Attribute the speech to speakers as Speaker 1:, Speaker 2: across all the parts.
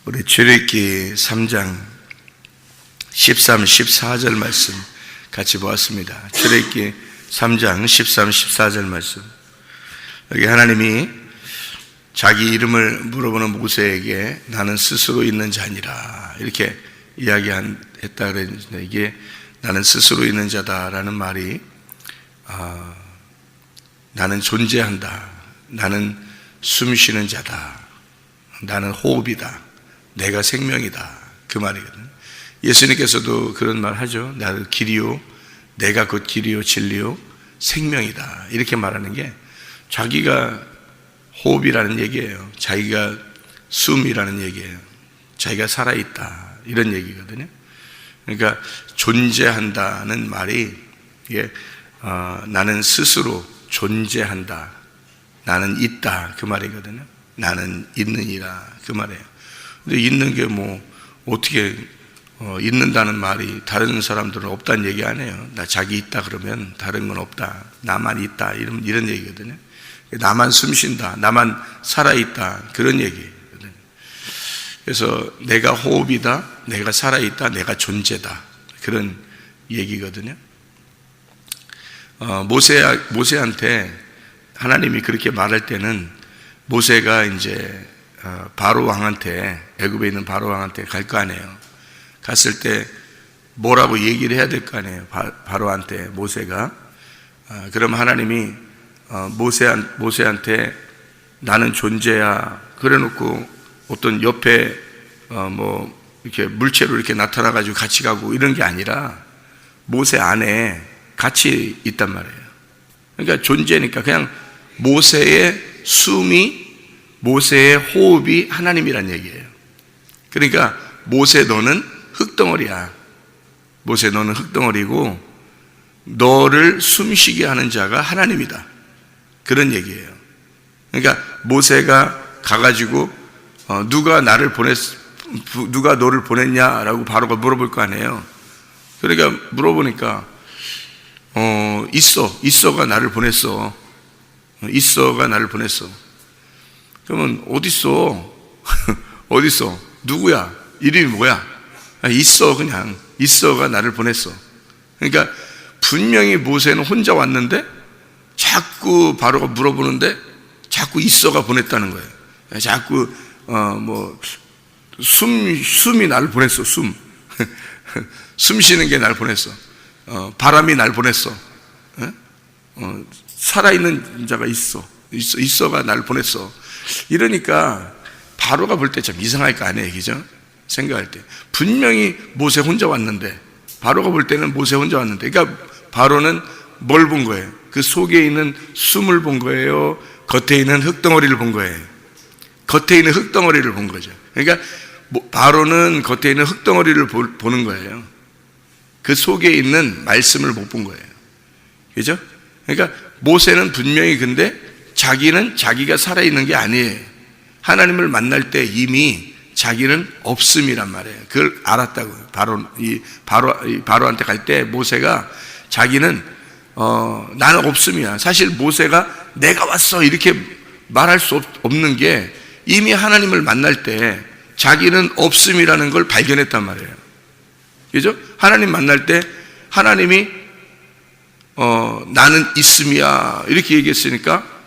Speaker 1: 우리 출애굽기 3장 13, 14절 말씀 같이 보았습니다. 출애굽기 3장 13, 14절 말씀. 여기 하나님이 자기 이름을 물어보는 모세에게 나는 스스로 있는 자니라 이렇게 이야기했다 그랬는데, 이게 나는 스스로 있는 자다라는 말이 나는 존재한다, 나는 숨쉬는 자다, 나는 호흡이다, 내가 생명이다, 그 말이거든. 예수님께서도 그런 말 하죠. 나는 길이요, 내가 곧 길이요 진리요 생명이다 이렇게 말하는 게 자기가 호흡이라는 얘기예요. 자기가 숨이라는 얘기예요. 자기가 살아있다 이런 얘기거든요. 그러니까 존재한다는 말이 이게 나는 스스로 존재한다, 나는 있다 그 말이거든요. 나는 있느니라 그 말이에요. 근데 있는 게 뭐 어떻게 있는다는 말이 다른 사람들은 없다는 얘기 안 해요. 나 자기 있다 그러면 다른 건 없다, 나만 있다 이런 얘기거든요. 나만 숨쉰다, 나만 살아있다 그런 얘기거든요. 그래서 내가 호흡이다, 내가 살아있다, 내가 존재다 그런 얘기거든요. 모세한테 하나님이 그렇게 말할 때는 모세가 이제 바로 왕한테, 애굽에 있는 바로 왕한테 갈 거 아니에요. 갔을 때 뭐라고 얘기를 해야 될 거 아니에요. 바로한테 모세가. 그럼 하나님이 모세한테 나는 존재야 그래놓고 어떤 옆에 뭐 이렇게 물체로 이렇게 나타나 가지고 같이 가고 이런 게 아니라 모세 안에 같이 있단 말이에요. 그러니까 존재니까 그냥 모세의 숨이, 모세의 호흡이 하나님이란 얘기예요. 그러니까 모세 너는 흙덩어리야. 모세 너는 흙덩어리고 너를 숨쉬게 하는 자가 하나님이다 그런 얘기예요. 그러니까 모세가 가가지고 누가 너를 보냈냐라고 바로가 물어볼 거 아니에요. 그러니까 물어보니까 있어가 나를 보냈어. 있어가 나를 보냈어. 그러면 어딨어? 어딨어? 누구야? 이름이 뭐야? 있어, 그냥 있어가 나를 보냈어. 그러니까 분명히 모세는 혼자 왔는데 자꾸 바로가 물어보는데 자꾸 있어가 보냈다는 거예요. 자꾸 숨이 나를 보냈어. 숨 쉬는 게 날 보냈어. 바람이 날 보냈어. 살아있는 자가 있어가 날 보냈어. 이러니까 바로가 볼 때 참 이상할 거 아니에요, 그죠? 생각할 때 분명히 모세 혼자 왔는데, 바로가 볼 때는 모세 혼자 왔는데, 그러니까 바로는 뭘 본 거예요? 그 속에 있는 숨을 본 거예요? 겉에 있는 흙덩어리를 본 거예요? 겉에 있는 흙덩어리를 본 거죠. 그러니까 바로는 겉에 있는 흙덩어리를 보는 거예요. 그 속에 있는 말씀을 못 본 거예요. 그죠? 그러니까 모세는 분명히, 근데 자기는 자기가 살아있는 게 아니에요. 하나님을 만날 때 이미 자기는 없음이란 말이에요. 그걸 알았다고요. 바로한테 갈 때 모세가 자기는 나는 없음이야. 사실 모세가 내가 왔어 이렇게 말할 수 없는 게 이미 하나님을 만날 때 자기는 없음이라는 걸 발견했단 말이에요. 그죠? 하나님 만날 때 하나님이 나는 있음이야 이렇게 얘기했으니까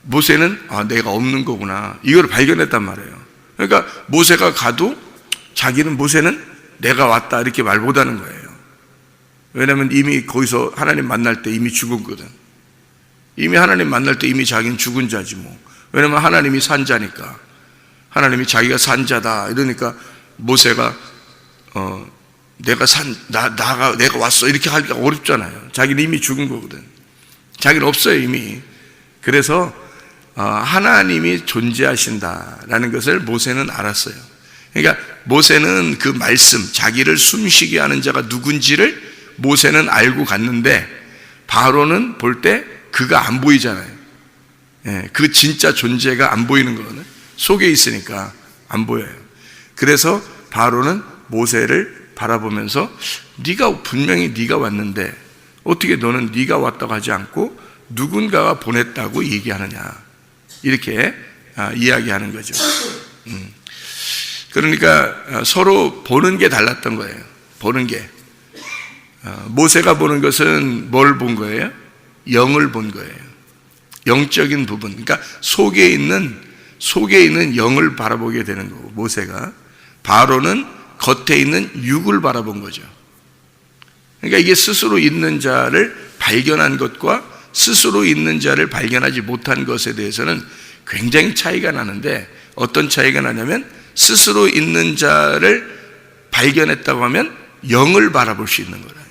Speaker 1: 모세는 내가 없는 거구나 이걸 발견했단 말이에요. 그러니까 모세가 가도 모세는 내가 왔다 이렇게 말 못하는 거예요. 왜냐하면 이미 거기서 하나님 만날 때 이미 죽었거든. 이미 하나님 만날 때 이미 자기는 죽은 자지 뭐. 왜냐하면 하나님이 산 자니까. 하나님이 자기가 산 자다 이러니까 모세가 내가 왔어 이렇게 하기가 어렵잖아요. 자기는 이미 죽은 거거든. 자기는 없어요 이미. 그래서 하나님이 존재하신다라는 것을 모세는 알았어요. 그러니까 모세는 그 말씀, 자기를 숨쉬게 하는 자가 누군지를 모세는 알고 갔는데, 바로는 볼 때 그가 안 보이잖아요. 그 진짜 존재가 안 보이는 거거든요. 속에 있으니까 안 보여요. 그래서 바로는 모세를 바라보면서 분명히 네가 왔는데 어떻게 너는 네가 왔다고 하지 않고 누군가가 보냈다고 얘기하느냐 이렇게 이야기하는 거죠. 그러니까 서로 보는 게 달랐던 거예요. 보는 게. 모세가 보는 것은 뭘 본 거예요? 영을 본 거예요. 영적인 부분. 그러니까 속에 있는 영을 바라보게 되는 거고, 모세가. 바로는 겉에 있는 육을 바라본 거죠. 그러니까 이게 스스로 있는 자를 발견한 것과 스스로 있는 자를 발견하지 못한 것에 대해서는 굉장히 차이가 나는데, 어떤 차이가 나냐면 스스로 있는 자를 발견했다고 하면 영을 바라볼 수 있는 거예요.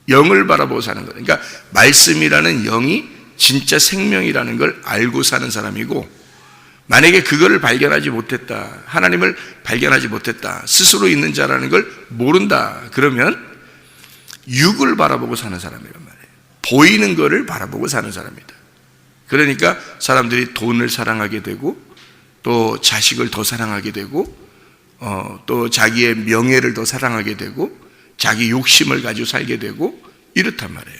Speaker 1: 영을 바라보고 사는 거예요. 그러니까 말씀이라는 영이 진짜 생명이라는 걸 알고 사는 사람이고, 만약에 그거를 발견하지 못했다, 하나님을 발견하지 못했다, 스스로 있는 자라는 걸 모른다, 그러면 육을 바라보고 사는 사람이란 말이에요. 보이는 거를 바라보고 사는 사람이다. 그러니까 사람들이 돈을 사랑하게 되고, 또 자식을 더 사랑하게 되고, 또 자기의 명예를 더 사랑하게 되고, 자기 욕심을 가지고 살게 되고, 이렇단 말이에요.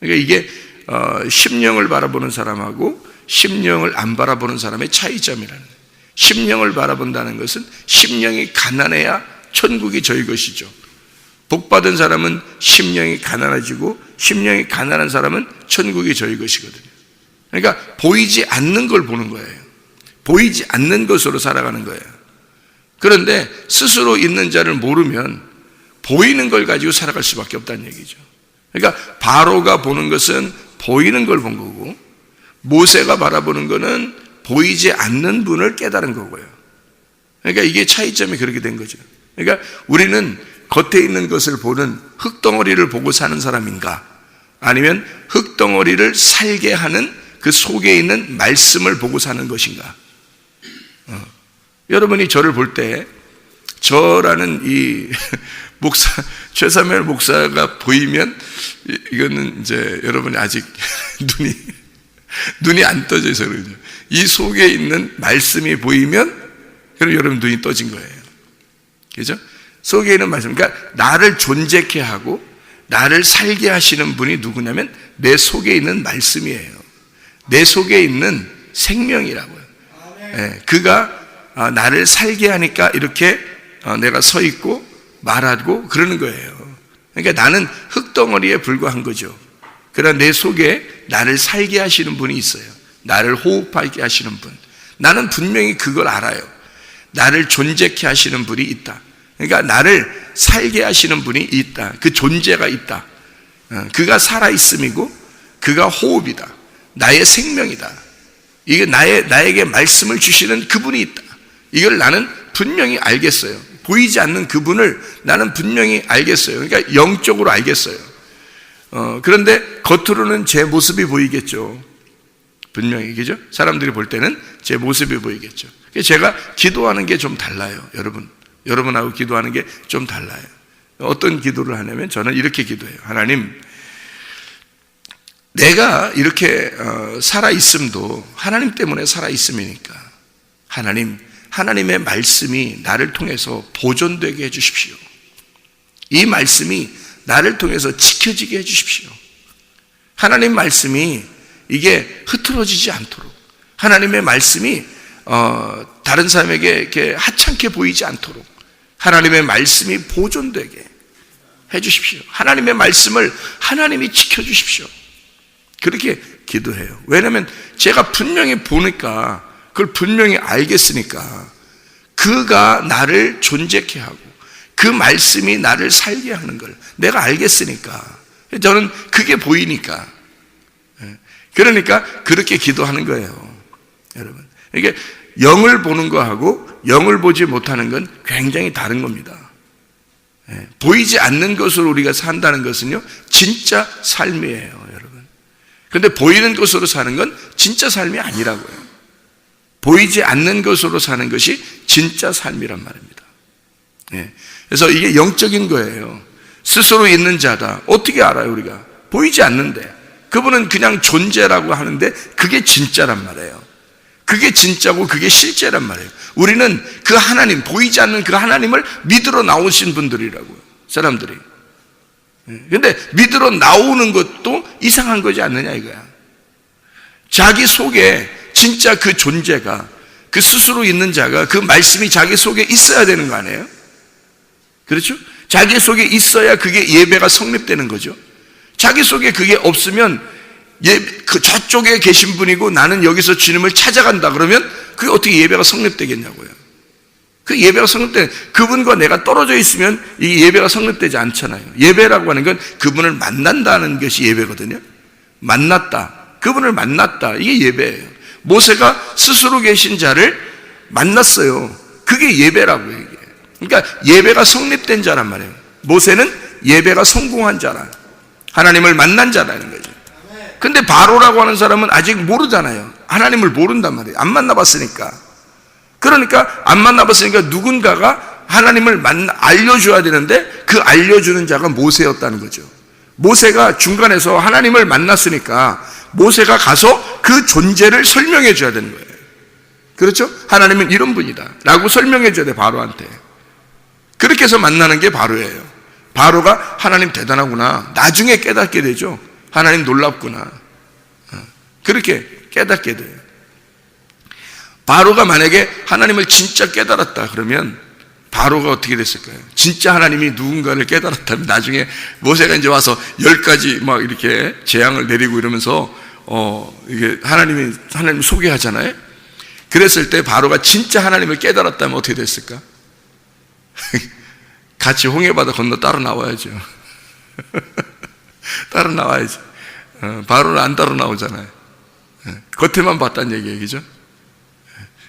Speaker 1: 그러니까 이게 심령을 바라보는 사람하고 심령을 안 바라보는 사람의 차이점이라는 거예요. 심령을 바라본다는 것은 심령이 가난해야 천국이 저희 것이죠. 복받은 사람은 심령이 가난해지고, 심령이 가난한 사람은 천국이 저희 것이거든요. 그러니까 보이지 않는 걸 보는 거예요. 보이지 않는 것으로 살아가는 거예요. 그런데 스스로 있는 자를 모르면 보이는 걸 가지고 살아갈 수밖에 없다는 얘기죠. 그러니까 바로가 보는 것은 보이는 걸 본 거고, 모세가 바라보는 것은 보이지 않는 분을 깨달은 거고요. 그러니까 이게 차이점이 그렇게 된 거죠. 그러니까 우리는 겉에 있는 것을 보는 흙덩어리를 보고 사는 사람인가, 아니면 흙덩어리를 살게 하는 그 속에 있는 말씀을 보고 사는 것인가. 여러분이 저를 볼 때 저라는 이 목사, 최사무엘 목사가 보이면, 이거는 이제 여러분이 아직 눈이 안 떠져 있어서 그러죠. 이 속에 있는 말씀이 보이면, 그럼 여러분 눈이 떠진 거예요. 그죠? 속에 있는 말씀. 그러니까 나를 존재케 하고 나를 살게 하시는 분이 누구냐면 내 속에 있는 말씀이에요. 내 속에 있는 생명이라고요. 네, 그가 나를 살게 하니까 이렇게 내가 서 있고 말하고 그러는 거예요. 그러니까 나는 흙덩어리에 불과한 거죠. 그러나 내 속에 나를 살게 하시는 분이 있어요. 나를 호흡하게 하시는 분. 나는 분명히 그걸 알아요. 나를 존재케 하시는 분이 있다. 그러니까 나를 살게 하시는 분이 있다. 그 존재가 있다. 그가 살아있음이고 그가 호흡이다. 나의 생명이다. 이게 나에게 말씀을 주시는 그분이 있다. 이걸 나는 분명히 알겠어요. 보이지 않는 그분을 나는 분명히 알겠어요. 그러니까 영적으로 알겠어요. 그런데 겉으로는 제 모습이 보이겠죠. 분명히, 그죠? 사람들이 볼 때는 제 모습이 보이겠죠. 제가 기도하는 게 좀 달라요. 여러분하고 기도하는 게 좀 달라요. 어떤 기도를 하냐면 저는 이렇게 기도해요. 하나님, 내가 이렇게 살아있음도 하나님 때문에 살아있음이니까 하나님의 말씀이 나를 통해서 보존되게 해주십시오. 이 말씀이 나를 통해서 지켜지게 해주십시오. 하나님 말씀이 이게 흐트러지지 않도록, 하나님의 말씀이 다른 사람에게 이렇게 하찮게 보이지 않도록 하나님의 말씀이 보존되게 해주십시오. 하나님의 말씀을 하나님이 지켜주십시오. 그렇게 기도해요. 왜냐하면 제가 분명히 보니까, 그걸 분명히 알겠으니까, 그가 나를 존재케 하고 그 말씀이 나를 살게 하는 걸 내가 알겠으니까, 저는 그게 보이니까, 그러니까 그렇게 기도하는 거예요. 여러분, 이게 영을 보는 거하고 영을 보지 못하는 건 굉장히 다른 겁니다. 보이지 않는 것으로 우리가 산다는 것은요, 진짜 삶이에요, 여러분. 그런데 보이는 것으로 사는 건 진짜 삶이 아니라고요. 보이지 않는 것으로 사는 것이 진짜 삶이란 말입니다. 그래서 이게 영적인 거예요. 스스로 있는 자다. 어떻게 알아요, 우리가? 보이지 않는데. 그분은 그냥 존재라고 하는데 그게 진짜란 말이에요. 그게 진짜고 그게 실제란 말이에요. 우리는 그 하나님, 보이지 않는 그 하나님을 믿으러 나오신 분들이라고요, 사람들이. 근데 믿으러 나오는 것도 이상한 거지 않느냐 이거야. 자기 속에 진짜 그 존재가, 그 스스로 있는 자가 그 말씀이 자기 속에 있어야 되는 거 아니에요? 그렇죠? 자기 속에 있어야 그게 예배가 성립되는 거죠. 자기 속에 그게 없으면 그 저쪽에 계신 분이고 나는 여기서 주님을 찾아간다 그러면 그게 어떻게 예배가 성립되겠냐고요. 그 예배가 성립되는, 그분과 내가 떨어져 있으면 이 예배가 성립되지 않잖아요. 예배라고 하는 건 그분을 만난다는 것이 예배거든요. 만났다, 그분을 만났다, 이게 예배예요. 모세가 스스로 계신 자를 만났어요. 그게 예배라고요. 이게. 그러니까 예배가 성립된 자란 말이에요. 모세는 예배가 성공한 자라, 하나님을 만난 자라는 거죠. 근데 바로라고 하는 사람은 아직 모르잖아요. 하나님을 모른단 말이에요. 안 만나봤으니까. 그러니까 안 만나봤으니까 누군가가 하나님을 알려줘야 되는데 그 알려주는 자가 모세였다는 거죠. 모세가 중간에서 하나님을 만났으니까 모세가 가서 그 존재를 설명해 줘야 되는 거예요. 그렇죠? 하나님은 이런 분이다 라고 설명해 줘야 돼, 바로한테. 그렇게 해서 만나는 게 바로예요. 바로가 하나님 대단하구나, 나중에 깨닫게 되죠. 하나님 놀랍구나, 그렇게 깨닫게 돼요. 바로가 만약에 하나님을 진짜 깨달았다 그러면 바로가 어떻게 됐을까요? 진짜 하나님이 누군가를 깨달았다면 나중에 모세가 이제 와서 10가지 막 이렇게 재앙을 내리고 이러면서 이게 하나님 소개하잖아요. 그랬을 때 바로가 진짜 하나님을 깨달았다면 어떻게 됐을까? 같이 홍해바다 건너 따라 나와야죠. 따라 나와야죠. 바로는 안 따라 나오잖아요. 겉에만 봤다는 얘기예요, 그죠?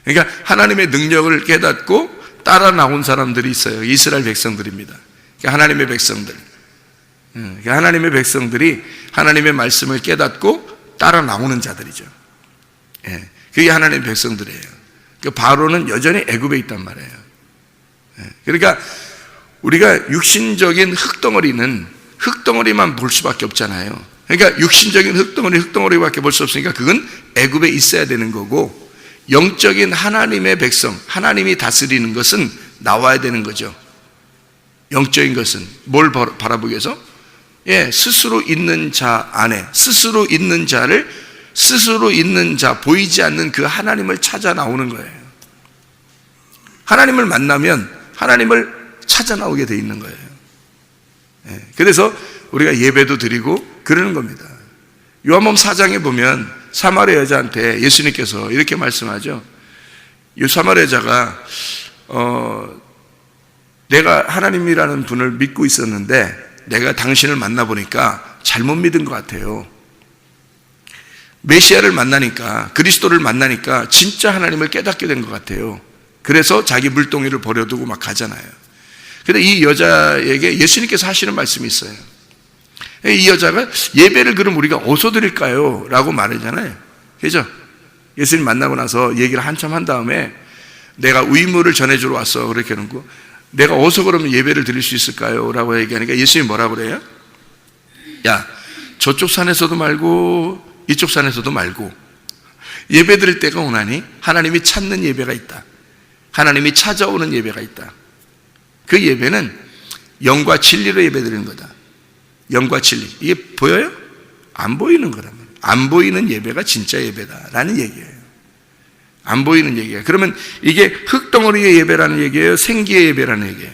Speaker 1: 그러니까 하나님의 능력을 깨닫고 따라 나온 사람들이 있어요. 이스라엘 백성들입니다. 그러니까 하나님의 백성들. 그러니까 하나님의 백성들이 하나님의 말씀을 깨닫고 따라 나오는 자들이죠. 그게 하나님의 백성들이에요. 그러니까 바로는 여전히 애굽에 있단 말이에요. 그러니까 우리가 육신적인 흙덩어리는 흙덩어리만 볼 수밖에 없잖아요. 그러니까 육신적인 흙덩어리밖에 볼 수 없으니까 그건 애굽에 있어야 되는 거고, 영적인 하나님의 백성, 하나님이 다스리는 것은 나와야 되는 거죠. 영적인 것은 뭘 바라보기 위해서? 스스로 있는 자 안에, 스스로 있는 자를, 스스로 있는 자, 보이지 않는 그 하나님을 찾아 나오는 거예요. 하나님을 만나면 하나님을 찾아 나오게 돼 있는 거예요. 그래서 우리가 예배도 드리고 그러는 겁니다. 요한복음 4장에 보면 사마리아 여자한테 예수님께서 이렇게 말씀하죠. 이 사마리아 여자가 내가 하나님이라는 분을 믿고 있었는데 내가 당신을 만나보니까 잘못 믿은 것 같아요. 메시아를 만나니까, 그리스도를 만나니까 진짜 하나님을 깨닫게 된 것 같아요. 그래서 자기 물동이를 버려두고 막 가잖아요. 근데 이 여자에게 예수님께서 하시는 말씀이 있어요. 이 여자가 예배를 그럼 우리가 어디서 드릴까요? 라고 말하잖아요. 그죠? 예수님 만나고 나서 얘기를 한참 한 다음에 내가 의무를 전해주러 왔어, 그렇게 하는 거. 내가 어디서 그러면 예배를 드릴 수 있을까요? 라고 얘기하니까 예수님이 뭐라고 그래요? 야, 저쪽 산에서도 말고 이쪽 산에서도 말고 예배 드릴 때가 오나니 하나님이 찾는 예배가 있다. 하나님이 찾아오는 예배가 있다. 그 예배는 영과 진리로 예배 드리는 거다. 영과 진리. 이게 보여요? 안 보이는 거라면. 안 보이는 예배가 진짜 예배다라는 얘기예요. 안 보이는 얘기예요. 그러면 이게 흙덩어리의 예배라는 얘기예요? 생기의 예배라는 얘기예요?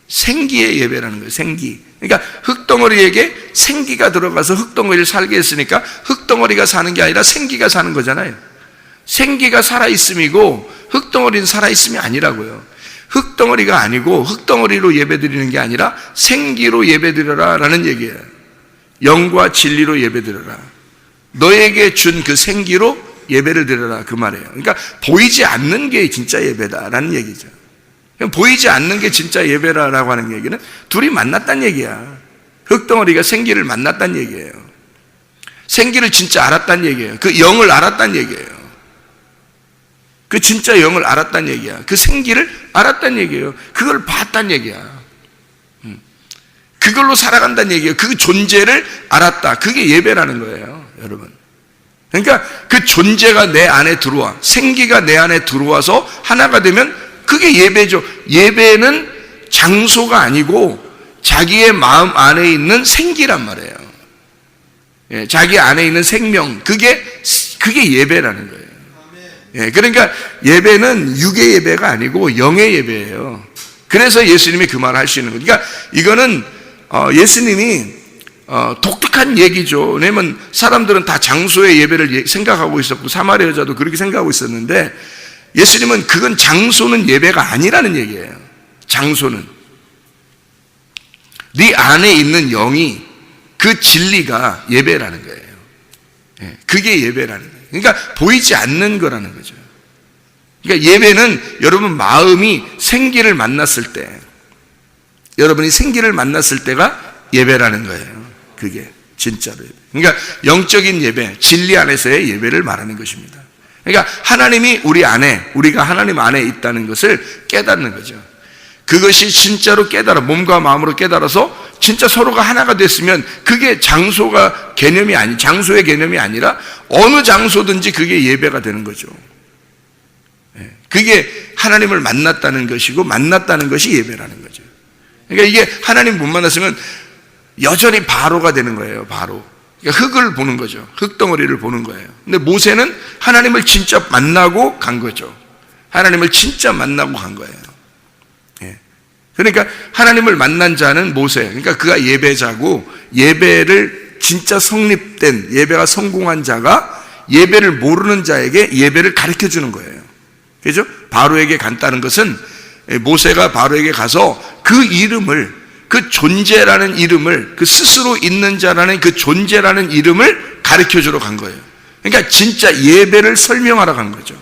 Speaker 1: 생기의 예배라는 거예요. 생기. 그러니까 흙덩어리에게 생기가 들어가서 흙덩어리를 살게 했으니까 흙덩어리가 사는 게 아니라 생기가 사는 거잖아요. 생기가 살아있음이고 흙덩어리는 살아있음이 아니라고요. 흙덩어리가 아니고 흙덩어리로 예배드리는 게 아니라 생기로 예배드려라 라는 얘기예요. 영과 진리로 예배드려라. 너에게 준 그 생기로 예배를 드려라, 그 말이에요. 그러니까 보이지 않는 게 진짜 예배다라는 얘기죠. 보이지 않는 게 진짜 예배라고 하는 얘기는 둘이 만났다는 얘기야. 흙덩어리가 생기를 만났다는 얘기예요. 생기를 진짜 알았다는 얘기예요. 그 영을 알았다는 얘기예요. 그 진짜 영을 알았다는 얘기야. 그 생기를 알았다는 얘기예요. 그걸 봤다는 얘기야. 그걸로 살아간다는 얘기예요. 그 존재를 알았다. 그게 예배라는 거예요, 여러분. 그러니까 그 존재가 내 안에 들어와, 생기가 내 안에 들어와서 하나가 되면 그게 예배죠. 예배는 장소가 아니고 자기의 마음 안에 있는 생기란 말이에요. 자기 안에 있는 생명, 그게 예배라는 거예요. 예, 그러니까 예배는 육의 예배가 아니고 영의 예배예요. 그래서 예수님이 그 말을 할 수 있는 거예요. 그러니까 이거는 예수님이 독특한 얘기죠. 왜냐면 사람들은 다 장소의 예배를 생각하고 있었고 사마리아 여자도 그렇게 생각하고 있었는데 예수님은 그건 장소는 예배가 아니라는 얘기예요. 장소는 네 안에 있는 영이 그 진리가 예배라는 거예요. 예, 그게 예배라는 거예요. 그러니까 보이지 않는 거라는 거죠. 그러니까 예배는 여러분 마음이 생기를 만났을 때, 여러분이 생기를 만났을 때가 예배라는 거예요. 그게 진짜로 예배. 그러니까 영적인 예배, 진리 안에서의 예배를 말하는 것입니다. 그러니까 하나님이 우리 안에, 우리가 하나님 안에 있다는 것을 깨닫는 거죠. 그것이 진짜로 깨달아, 몸과 마음으로 깨달아서 진짜 서로가 하나가 됐으면 그게 장소가 개념이 아니, 장소의 개념이 아니라 어느 장소든지 그게 예배가 되는 거죠. 그게 하나님을 만났다는 것이고 만났다는 것이 예배라는 거죠. 그러니까 이게 하나님 못 만났으면 여전히 바로가 되는 거예요. 바로. 그러니까 흙을 보는 거죠. 흙덩어리를 보는 거예요. 근데 모세는 하나님을 진짜 만나고 간 거죠. 하나님을 진짜 만나고 간 거예요. 그러니까 하나님을 만난 자는 모세, 그러니까 그가 예배자고, 예배를 진짜 성립된, 예배가 성공한 자가 예배를 모르는 자에게 예배를 가르쳐 주는 거예요. 그죠? 바로에게 간다는 것은 모세가 바로에게 가서 그 이름을, 그 존재라는 이름을, 그 스스로 있는 자라는 그 존재라는 이름을 가르쳐 주러 간 거예요. 그러니까 진짜 예배를 설명하러 간 거죠.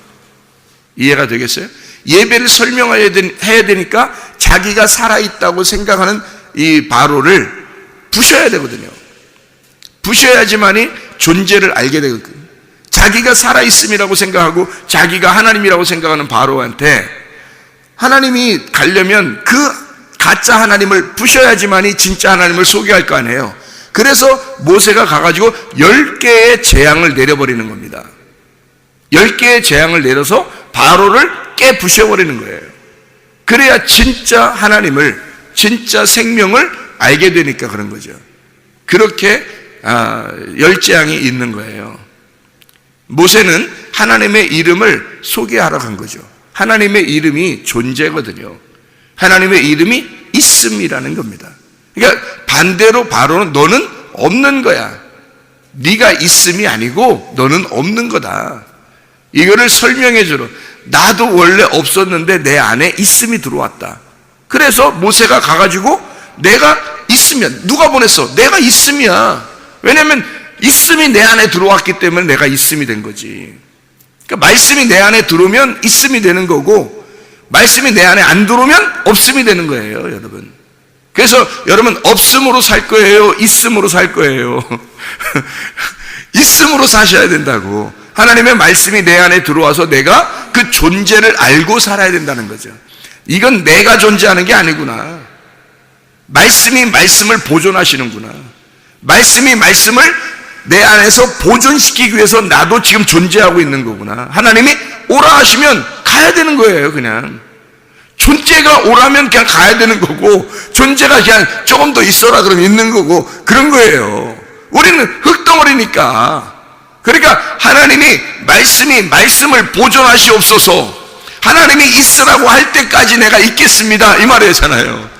Speaker 1: 이해가 되겠어요? 예배를 설명해야 되니까 자기가 살아있다고 생각하는 이 바로를 부셔야 되거든요. 부셔야지만이 존재를 알게 되거든요. 자기가 살아있음이라고 생각하고 자기가 하나님이라고 생각하는 바로한테 하나님이 가려면 그 가짜 하나님을 부셔야지만이 진짜 하나님을 소개할 거 아니에요. 그래서 모세가 가가지고 10개의 재앙을 내려버리는 겁니다. 10개의 재앙을 내려서 바로를 깨부셔버리는 거예요. 그래야 진짜 하나님을, 진짜 생명을 알게 되니까 그런 거죠. 그렇게 10재앙이 있는 거예요. 모세는 하나님의 이름을 소개하러 간 거죠. 하나님의 이름이 존재거든요. 하나님의 이름이 있음이라는 겁니다. 그러니까 반대로 바로는 너는 없는 거야. 네가 있음이 아니고 너는 없는 거다. 이거를 설명해 주러, 나도 원래 없었는데 내 안에 있음이 들어왔다. 그래서 모세가 가가지고 내가 있으면, 누가 보냈어? 내가 있음이야. 왜냐하면 있음이 내 안에 들어왔기 때문에 내가 있음이 된 거지. 그러니까 말씀이 내 안에 들어오면 있음이 되는 거고, 말씀이 내 안에 안 들어오면 없음이 되는 거예요, 여러분. 그래서 여러분 없음으로 살 거예요? 있음으로 살 거예요? 있음으로 사셔야 된다고. 하나님의 말씀이 내 안에 들어와서 내가 그 존재를 알고 살아야 된다는 거죠. 이건 내가 존재하는 게 아니구나. 말씀이 말씀을 보존하시는구나. 말씀이 말씀을 내 안에서 보존시키기 위해서 나도 지금 존재하고 있는 거구나. 하나님이 오라 하시면 가야 되는 거예요. 그냥 존재가 오라면 그냥 가야 되는 거고, 존재가 그냥 조금 더 있어라 그러면 있는 거고, 그런 거예요. 우리는 흙덩어리니까. 그러니까 하나님이 말씀을 보존하시옵소서, 하나님이 있으라고 할 때까지 내가 있겠습니다, 이 말이잖아요.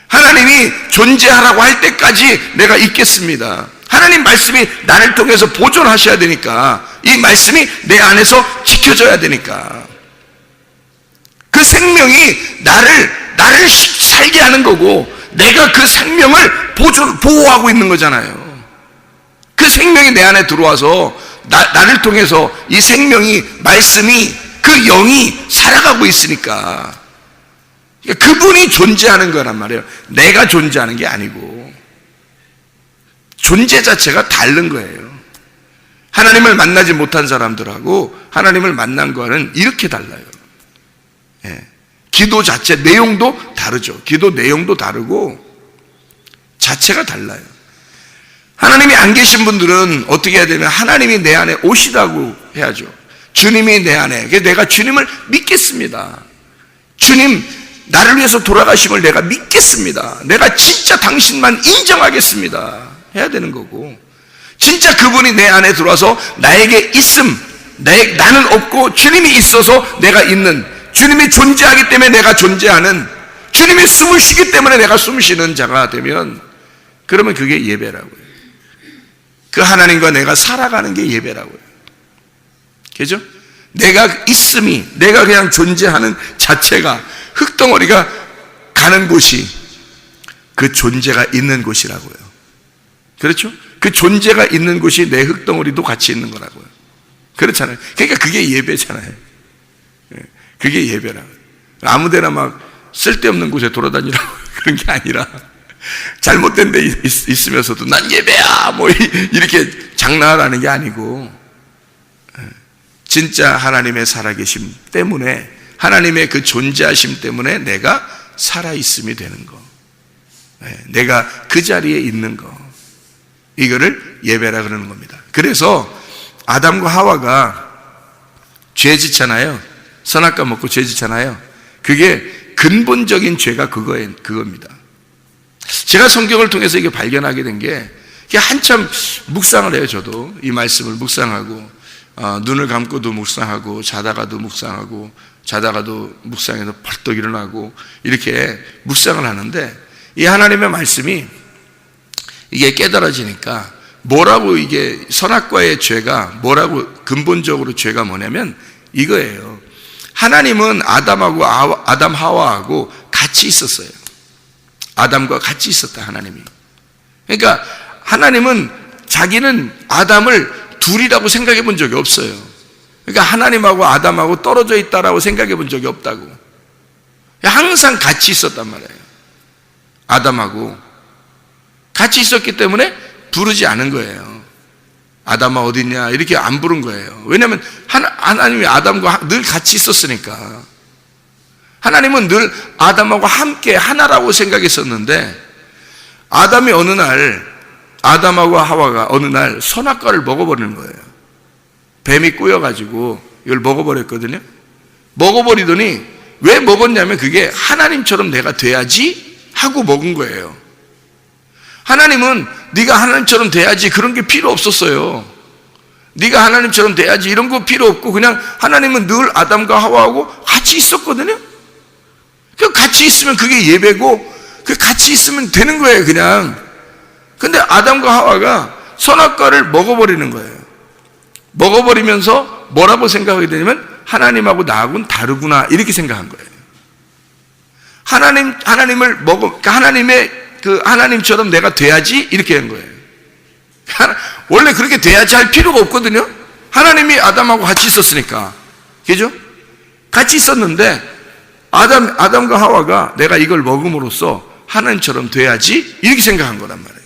Speaker 1: 하나님이 존재하라고 할 때까지 내가 있겠습니다. 하나님 말씀이 나를 통해서 보존하셔야 되니까, 이 말씀이 내 안에서 지켜져야 되니까, 그 생명이 나를 살게 하는 거고, 내가 그 생명을 보호하고 있는 거잖아요. 그 생명이 내 안에 들어와서 나를 통해서 이 생명이, 말씀이, 그 영이 살아가고 있으니까, 그분이 존재하는 거란 말이에요. 내가 존재하는 게 아니고. 존재 자체가 다른 거예요. 하나님을 만나지 못한 사람들하고 하나님을 만난 거는 이렇게 달라요. 예. 기도 자체 내용도 다르죠. 기도 내용도 다르고 자체가 달라요. 하나님이 안 계신 분들은 어떻게 해야 되면 하나님이 내 안에 오시다고 해야죠. 주님이 내 안에, 내가 주님을 믿겠습니다. 주님 나를 위해서 돌아가심을 내가 믿겠습니다. 내가 진짜 당신만 인정하겠습니다 해야 되는 거고, 진짜 그분이 내 안에 들어와서 나에게 있음, 나는 없고 주님이 있어서 내가 있는, 주님이 존재하기 때문에 내가 존재하는, 주님이 숨을 쉬기 때문에 내가 숨 쉬는 자가 되면, 그러면 그게 예배라고요. 그 하나님과 내가 살아가는 게 예배라고요. 그죠? 내가 있음이, 내가 그냥 존재하는 자체가, 흙덩어리가 가는 곳이 그 존재가 있는 곳이라고요. 그렇죠? 그 존재가 있는 곳이 내 흙덩어리도 같이 있는 거라고요. 그렇잖아요. 그러니까 그게 예배잖아요. 그게 예배라고요. 아무데나 막 쓸데없는 곳에 돌아다니라고 그런 게 아니라, 잘못된 데 있으면서도 난 예배야 뭐 이렇게 장난하는 게 아니고, 진짜 하나님의 살아계심 때문에, 하나님의 그 존재하심 때문에 내가 살아있음이 되는 거, 내가 그 자리에 있는 거, 이거를 예배라 그러는 겁니다. 그래서 아담과 하와가 죄 짓잖아요. 선악과 먹고 죄 짓잖아요. 그게 근본적인 죄가 그겁니다. 제가 성경을 통해서 이게 발견하게 된 게, 한참 묵상을 해요. 저도 이 말씀을 묵상하고, 눈을 감고도 묵상하고, 자다가도 묵상하고, 자다가도 묵상해서 벌떡 일어나고, 이렇게 묵상을 하는데, 이 하나님의 말씀이 이게 깨달아지니까, 뭐라고, 이게 선악과의 죄가 뭐라고, 근본적으로 죄가 뭐냐면 이거예요. 하나님은 아담 하와하고 같이 있었어요. 아담과 같이 있었다, 하나님이. 그러니까 하나님은 자기는 아담을 둘이라고 생각해 본 적이 없어요. 그러니까 하나님하고 아담하고 떨어져 있다라고 생각해 본 적이 없다고. 항상 같이 있었단 말이에요. 아담하고 같이 있었기 때문에 부르지 않은 거예요. 아담아 어디 있냐 이렇게 안 부른 거예요. 왜냐하면 하나님이 아담과 늘 같이 있었으니까. 하나님은 늘 아담하고 함께 하나라고 생각했었는데, 아담이 어느 날, 아담하고 하와가 어느 날 선악과를 먹어버리는 거예요. 뱀이 꼬여가지고 이걸 먹어버렸거든요. 먹어버리더니, 왜 먹었냐면 그게 하나님처럼 내가 돼야지 하고 먹은 거예요. 하나님은 네가 하나님처럼 돼야지 그런 게 필요 없었어요. 네가 하나님처럼 돼야지 이런 거 필요 없고, 그냥 하나님은 늘 아담과 하와하고 같이 있었거든요. 그 같이 있으면 그게 예배고, 그 같이 있으면 되는 거예요, 그냥. 근데 아담과 하와가 선악과를 먹어버리는 거예요. 먹어버리면서 뭐라고 생각하게 되냐면, 하나님하고 나하고는 다르구나 이렇게 생각한 거예요. 하나님을 그러니까 하나님처럼 내가 돼야지 이렇게 한 거예요. 원래 그렇게 돼야지 할 필요가 없거든요. 하나님이 아담하고 같이 있었으니까. 그죠? 같이 있었는데, 아담과 하와가 내가 이걸 먹음으로써 하나님처럼 돼야지 이렇게 생각한 거란 말이에요.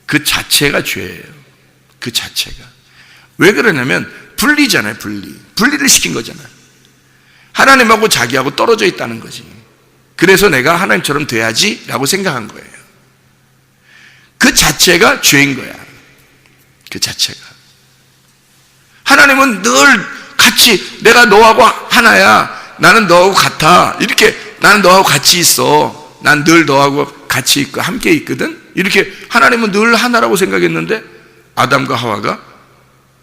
Speaker 1: 그 자체가 죄예요. 그 자체가. 왜 그러냐면 분리잖아요. 분리를 시킨 거잖아요. 하나님하고 자기하고 떨어져 있다는 거지. 그래서 내가 하나님처럼 돼야지 라고 생각한 거예요. 그 자체가 죄인 거야. 그 자체가. 하나님은 늘 같이, 내가 너하고 하나야, 나는 너하고 같아, 이렇게 나는 너하고 같이 있어, 난 늘 너하고 같이 있고 함께 있거든, 이렇게 하나님은 늘 하나라고 생각했는데, 아담과 하와가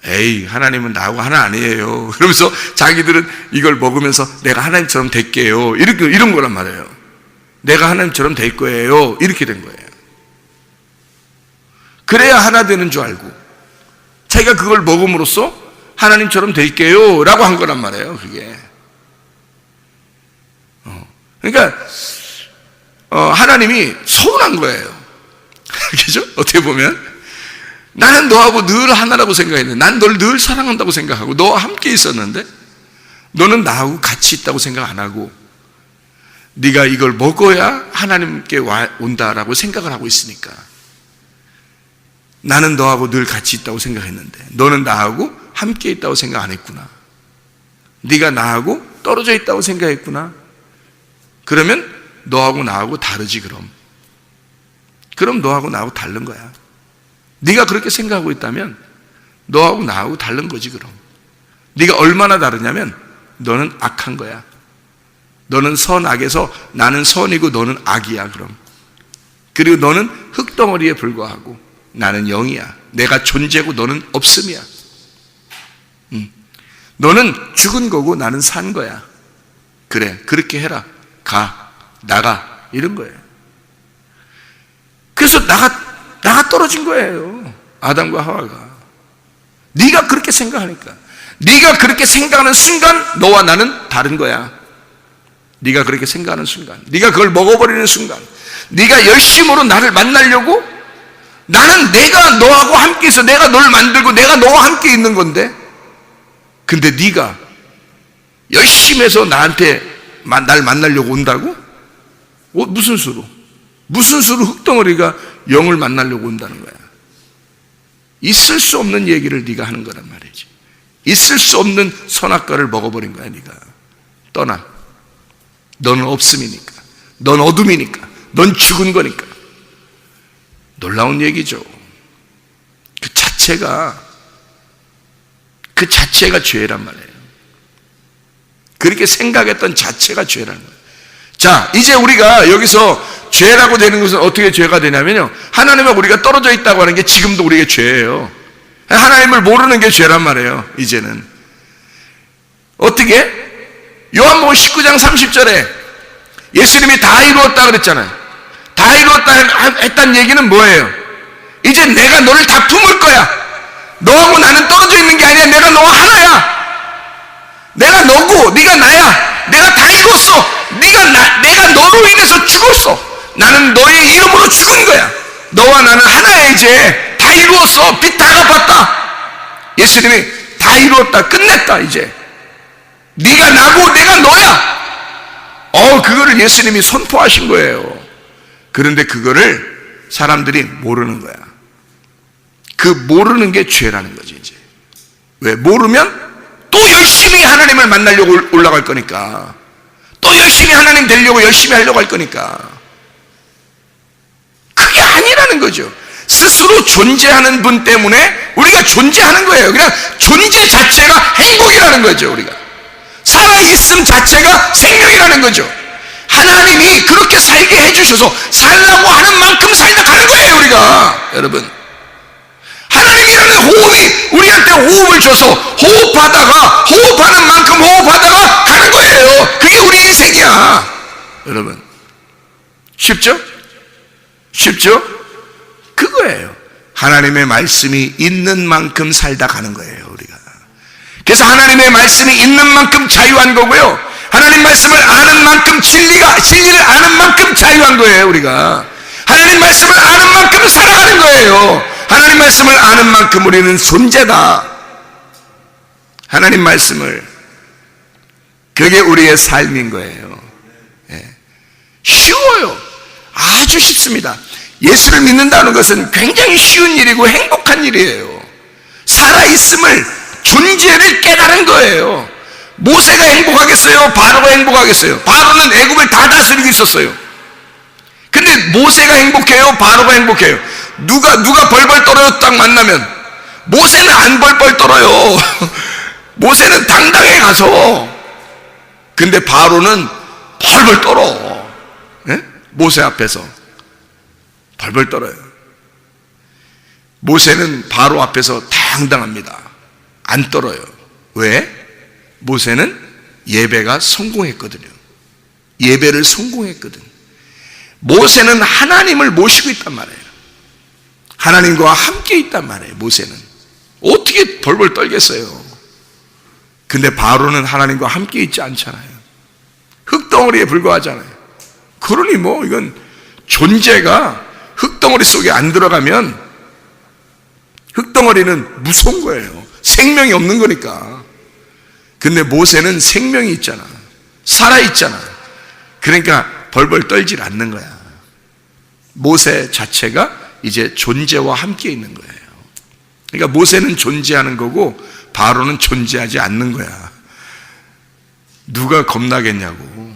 Speaker 1: 에이 하나님은 나하고 하나 아니에요 그러면서 자기들은 이걸 먹으면서 내가 하나님처럼 될게요 이런 거란 말이에요. 내가 하나님처럼 될 거예요 이렇게 된 거예요. 그래야 하나 되는 줄 알고 자기가 그걸 먹음으로써 하나님처럼 될게요 라고 한 거란 말이에요. 그게 그러니까 하나님이 서운한 거예요. 그죠? 어떻게 보면 나는 너하고 늘 하나라고 생각했는데, 난 널 늘 사랑한다고 생각하고 너와 함께 있었는데, 너는 나하고 같이 있다고 생각 안 하고 네가 이걸 먹어야 하나님께 온다라고 생각을 하고 있으니까, 나는 너하고 늘 같이 있다고 생각했는데 너는 나하고 함께 있다고 생각 안 했구나. 네가 나하고 떨어져 있다고 생각했구나. 그러면 너하고 나하고 다르지. 그럼 너하고 나하고 다른 거야. 네가 그렇게 생각하고 있다면 너하고 나하고 다른 거지. 그럼 네가 얼마나 다르냐면 너는 악한 거야. 너는 선악에서 나는 선이고 너는 악이야. 그리고 너는 흙덩어리에 불과하고 나는 영이야. 내가 존재고 너는 없음이야. 너는 죽은 거고 나는 산 거야. 그래, 그렇게 해라. 가, 나가, 이런 거예요. 그래서 나가 떨어진 거예요. 아담과 하와가. 네가 그렇게 생각하니까. 네가 그렇게 생각하는 순간 너와 나는 다른 거야. 네가 그렇게 생각하는 순간, 네가 그걸 먹어버리는 순간, 네가 열심으로 나를 만나려고, 나는 내가 너하고 함께 있어. 내가 널 만들고 내가 너와 함께 있는 건데, 근데 네가 열심히 해서 나한테 날 만나려고 온다고? 무슨 수로 흙덩어리가 영을 만나려고 온다는 거야. 있을 수 없는 얘기를 네가 하는 거란 말이지. 있을 수 없는 선악과를 먹어버린 거야. 네가 떠나. 너는 없음이니까, 넌 어둠이니까, 넌 죽은 거니까. 놀라운 얘기죠. 그 자체가 죄란 말이에요. 그렇게 생각했던 자체가 죄라는 거예요. 자, 이제 우리가 여기서 죄라고 되는 것은 어떻게 죄가 되냐면요, 하나님과 우리가 떨어져 있다고 하는 게 지금도 우리에게 죄예요. 하나님을 모르는 게 죄란 말이에요. 이제는 어떻게? 요한복음 19장 30절에 예수님이 다 이루었다 그랬잖아요. 다 이루었다 했다는 얘기는 뭐예요? 이제 내가 너를 다 품을 거야. 너하고 나는 떨어져 있는 게 아니야. 내가 너와 하나야. 내가 너고 네가 나야. 내가 다 이뤘어. 내가 너로 인해서 죽었어. 나는 너의 이름으로 죽은 거야. 너와 나는 하나야. 이제 다 이루었어. 빚 다 갚았다. 예수님이 다 이루었다. 끝냈다. 이제 네가 나고 내가 너야. 그거를 예수님이 선포하신 거예요. 그런데 그거를 사람들이 모르는 거야. 그 모르는 게 죄라는 거지. 이제 왜? 모르면 또 열심히 하나님을 만나려고 올라갈 거니까, 또 열심히 하나님 되려고 열심히 하려고 할 거니까. 그게 아니라는 거죠. 스스로 존재하는 분 때문에 우리가 존재하는 거예요. 그냥 존재 자체가 행복이라는 거죠. 우리가 살아있음 자체가 생명이라는 거죠. 하나님이 그렇게 살게 해주셔서 살라고 하는 만큼 살다 가는 거예요. 우리가, 여러분, 하나님이라는 호흡이 우리한테 호흡을 줘서 호흡하는 만큼 호흡하다가 가는 거예요. 그게 우리 인생이야. 여러분, 쉽죠? 그거예요. 하나님의 말씀이 있는 만큼 살다 가는 거예요. 우리가. 그래서 하나님의 말씀이 있는 만큼 자유한 거고요, 하나님 말씀을 아는 만큼 진리를 아는 만큼 자유한 거예요. 우리가 하나님 말씀을 아는 만큼 살아가는 거예요. 하나님 말씀을 아는 만큼 우리는 존재다. 하나님 말씀을, 그게 우리의 삶인 거예요. 쉬워요. 아주 쉽습니다. 예수를 믿는다는 것은 굉장히 쉬운 일이고 행복한 일이에요. 살아있음을, 존재를 깨달은 거예요. 모세가 행복하겠어요? 바로가 행복하겠어요? 바로는 애굽을 다 다스리고 있었어요. 근데 모세가 행복해요? 바로가 행복해요? 누가 벌벌 떨어요? 딱 만나면 모세는 안 벌벌 떨어요. 모세는 당당해 가서. 근데 바로는 벌벌 떨어. 모세 앞에서 벌벌 떨어요. 모세는 바로 앞에서 당당합니다. 안 떨어요. 왜? 모세는 예배가 성공했거든요. 예배를 성공했거든. 모세는 하나님을 모시고 있단 말이에요. 하나님과 함께 있단 말이에요. 모세는 어떻게 벌벌 떨겠어요? 근데 바로는 하나님과 함께 있지 않잖아요. 흙덩어리에 불과하잖아요. 그러니 이건 존재가 흙덩어리 속에 안 들어가면 흙덩어리는 무서운 거예요. 생명이 없는 거니까. 근데 모세는 생명이 있잖아. 살아있잖아. 그러니까 벌벌 떨질 않는 거야. 모세 자체가 이제 존재와 함께 있는 거예요. 그러니까 모세는 존재하는 거고 바로는 존재하지 않는 거야. 누가 겁나겠냐고.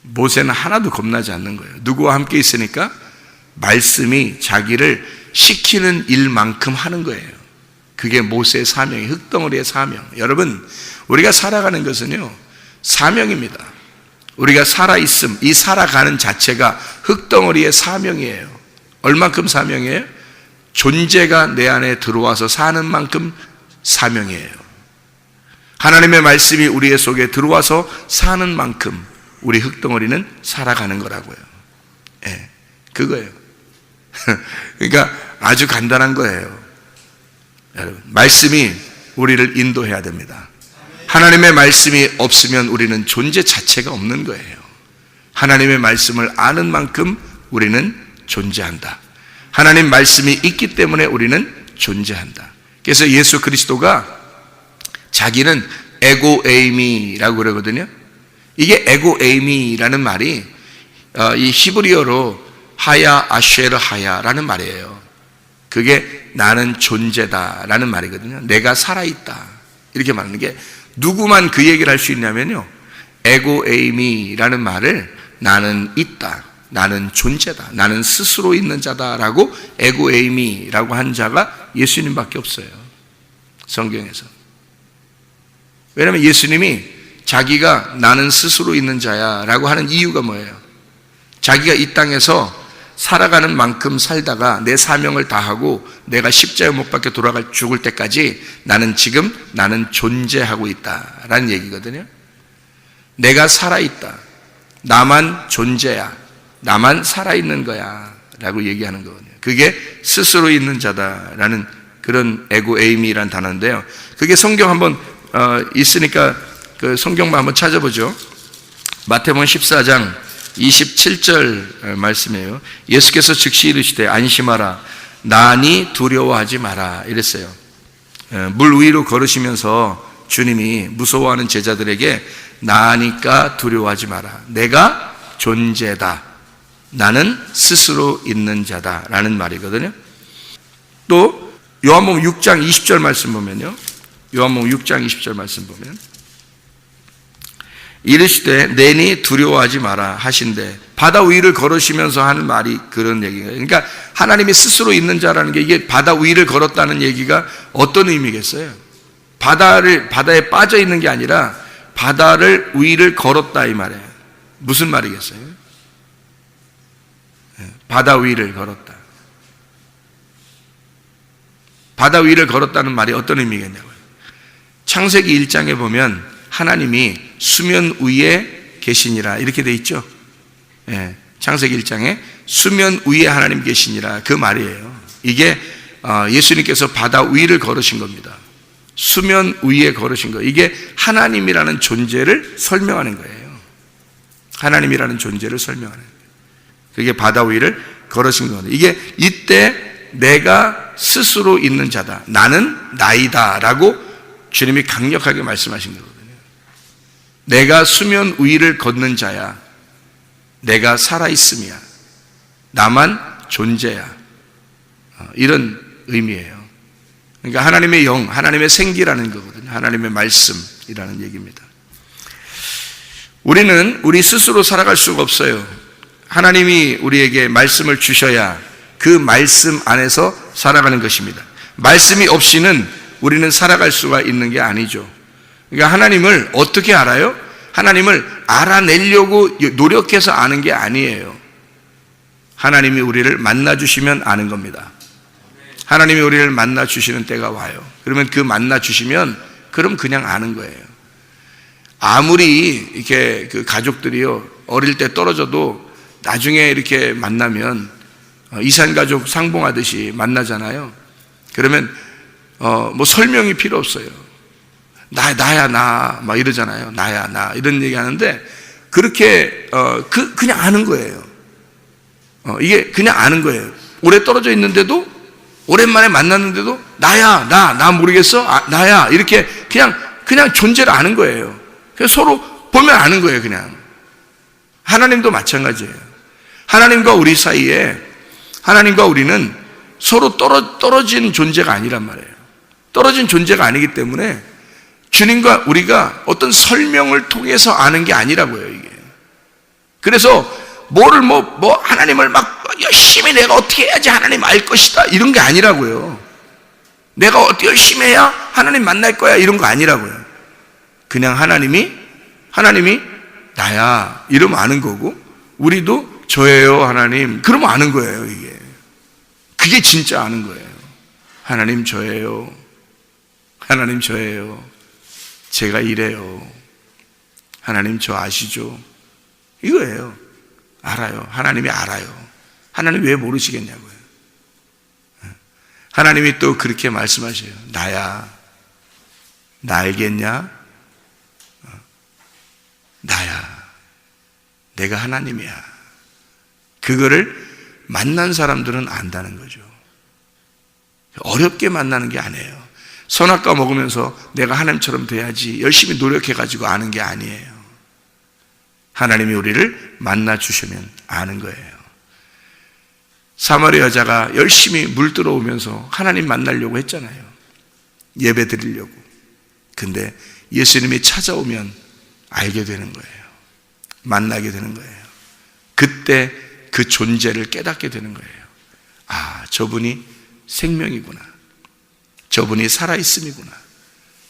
Speaker 1: 모세는 하나도 겁나지 않는 거예요. 누구와 함께 있으니까 말씀이 자기를 시키는 일만큼 하는 거예요. 그게 모세의 사명이, 흙덩어리의 사명. 여러분, 우리가 살아가는 것은요, 사명입니다. 우리가 살아있음, 이 살아가는 자체가 흙덩어리의 사명이에요. 얼만큼 사명이에요? 존재가 내 안에 들어와서 사는 만큼 사명이에요. 하나님의 말씀이 우리의 속에 들어와서 사는 만큼 우리 흙덩어리는 살아가는 거라고요. 예, 그거예요. 그러니까 아주 간단한 거예요. 여러분, 말씀이 우리를 인도해야 됩니다. 하나님의 말씀이 없으면 우리는 존재 자체가 없는 거예요. 하나님의 말씀을 아는 만큼 우리는 존재한다. 하나님 말씀이 있기 때문에 우리는 존재한다. 그래서 예수 그리스도가 자기는 에고에이미라고 그러거든요. 이게 에고에이미라는 말이 이 히브리어로 하야 아쉐르 하야라는 말이에요. 그게 나는 존재다라는 말이거든요. 내가 살아있다 이렇게 말하는 게, 누구만 그 얘기를 할 수 있냐면요, 에고에이미라는 말을 나는 있다, 나는 존재다, 나는 스스로 있는 자다라고 에고에이미라고 한 자가 예수님밖에 없어요, 성경에서. 왜냐하면 예수님이 자기가 나는 스스로 있는 자야 라고 하는 이유가 뭐예요? 자기가 이 땅에서 살아가는 만큼 살다가 내 사명을 다하고 내가 십자가에 못 박혀 죽을 때까지 나는 존재하고 있다라는 얘기거든요. 내가 살아있다, 나만 존재야, 나만 살아있는 거야 라고 얘기하는 거거든요. 그게 스스로 있는 자다라는 그런 에고에이미라는 단어인데요, 그게 성경 한번 있으니까 그 성경만 한번 찾아보죠. 마태복음 14장 27절 말씀이에요. 예수께서 즉시 이르시되 안심하라, 나니 두려워하지 마라 이랬어요. 물 위로 걸으시면서 주님이 무서워하는 제자들에게 나니까 두려워하지 마라, 내가 존재다, 나는 스스로 있는 자다 라는 말이거든요. 또 요한복음 6장 20절 말씀 보면요, 요한복음 6장 20절 말씀 보면 이르시되 내니 두려워하지 마라 하신대, 바다 위를 걸으시면서 하는 말이 그런 얘기예요. 그러니까 하나님이 스스로 있는 자라는 게, 이게 바다 위를 걸었다는 얘기가 어떤 의미겠어요? 바다에 빠져 있는 게 아니라 바다를 위를 걸었다 이 말이에요. 무슨 말이겠어요? 바다 위를 걸었다. 바다 위를 걸었다는 말이 어떤 의미겠냐고요. 창세기 1장에 보면 하나님이 수면 위에 계시니라 이렇게 돼 있죠. 창세기 1장에 수면 위에 하나님 계시니라, 그 말이에요. 이게 예수님께서 바다 위를 걸으신 겁니다. 수면 위에 걸으신 거, 이게 하나님이라는 존재를 설명하는 거예요. 하나님이라는 존재를 설명하는 거예요. 그게 바다 위를 걸으신 거거든요. 이게 이때 내가 스스로 있는 자다, 나는 나이다 라고 주님이 강력하게 말씀하신 거거든요. 내가 수면 위를 걷는 자야, 내가 살아있음이야, 나만 존재야, 이런 의미예요. 그러니까 하나님의 영, 하나님의 생기라는 거거든요. 하나님의 말씀이라는 얘기입니다. 우리는 우리 스스로 살아갈 수가 없어요. 하나님이 우리에게 말씀을 주셔야 그 말씀 안에서 살아가는 것입니다. 말씀이 없이는 우리는 살아갈 수가 있는 게 아니죠. 그러니까 하나님을 어떻게 알아요? 하나님을 알아내려고 노력해서 아는 게 아니에요. 하나님이 우리를 만나주시면 아는 겁니다. 하나님이 우리를 만나주시는 때가 와요. 그러면 그 만나주시면 그럼 그냥 아는 거예요. 아무리 이렇게 그 가족들이요, 어릴 때 떨어져도 나중에 이렇게 만나면 이산가족 상봉하듯이 만나잖아요. 그러면 뭐 설명이 필요 없어요. 나야 나 막 이러잖아요. 나야 나 이런 얘기 하는데, 그렇게 그냥 아는 거예요. 이게 그냥 아는 거예요. 오래 떨어져 있는데도, 오랜만에 만났는데도 나야 나 모르겠어, 나야, 이렇게 그냥 존재를 아는 거예요. 그래서 서로 보면 아는 거예요. 그냥 하나님도 마찬가지예요. 하나님과 우리 사이에, 하나님과 우리는 서로 떨어진 존재가 아니란 말이에요. 떨어진 존재가 아니기 때문에 주님과 우리가 어떤 설명을 통해서 아는 게 아니라고요, 이게. 그래서 뭐를 하나님을 막 열심히 내가 어떻게 해야지 하나님 알 것이다, 이런 게 아니라고요. 내가 어떻게 열심히 해야 하나님 만날 거야, 이런 거 아니라고요. 그냥 하나님이 나야 이러면 아는 거고, 우리도 저예요 하나님 그러면 아는 거예요. 이게 그게 진짜 아는 거예요. 하나님 저예요. 하나님 저예요. 제가 이래요. 하나님 저 아시죠? 이거예요. 알아요. 하나님이 알아요. 하나님 왜 모르시겠냐고요. 하나님이 또 그렇게 말씀하셔요. 나야. 나 알겠냐? 나야. 내가 하나님이야. 그거를 만난 사람들은 안다는 거죠. 어렵게 만나는 게 아니에요. 선악과 먹으면서 내가 하나님처럼 돼야지 열심히 노력해가지고 아는 게 아니에요. 하나님이 우리를 만나 주시면 아는 거예요. 사마리아 여자가 열심히 물 들어오면서 하나님 만나려고 했잖아요. 예배 드리려고. 근데 예수님이 찾아오면 알게 되는 거예요. 만나게 되는 거예요. 그때 그 존재를 깨닫게 되는 거예요. 아, 저분이 생명이구나. 저분이 살아있음이구나.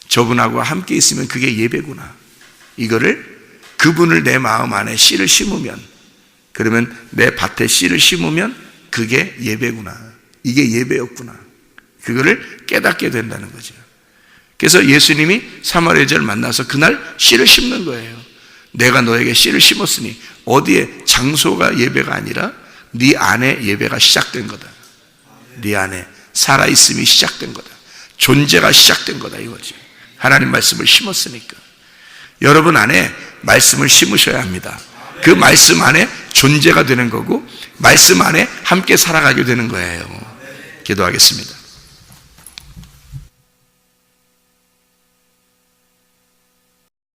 Speaker 1: 저분하고 함께 있으면 그게 예배구나. 이거를 그분을 내 마음 안에 씨를 심으면, 그러면 내 밭에 씨를 심으면 그게 예배구나. 이게 예배였구나. 그거를 깨닫게 된다는 거죠. 그래서 예수님이 사마리아 여자를 만나서 그날 씨를 심는 거예요. 내가 너에게 씨를 심었으니 어디에 장소가 예배가 아니라 네 안에 예배가 시작된 거다. 네 안에 살아있음이 시작된 거다. 존재가 시작된 거다 이거지. 하나님 말씀을 심었으니까. 여러분 안에 말씀을 심으셔야 합니다. 그 말씀 안에 존재가 되는 거고 말씀 안에 함께 살아가게 되는 거예요. 기도하겠습니다.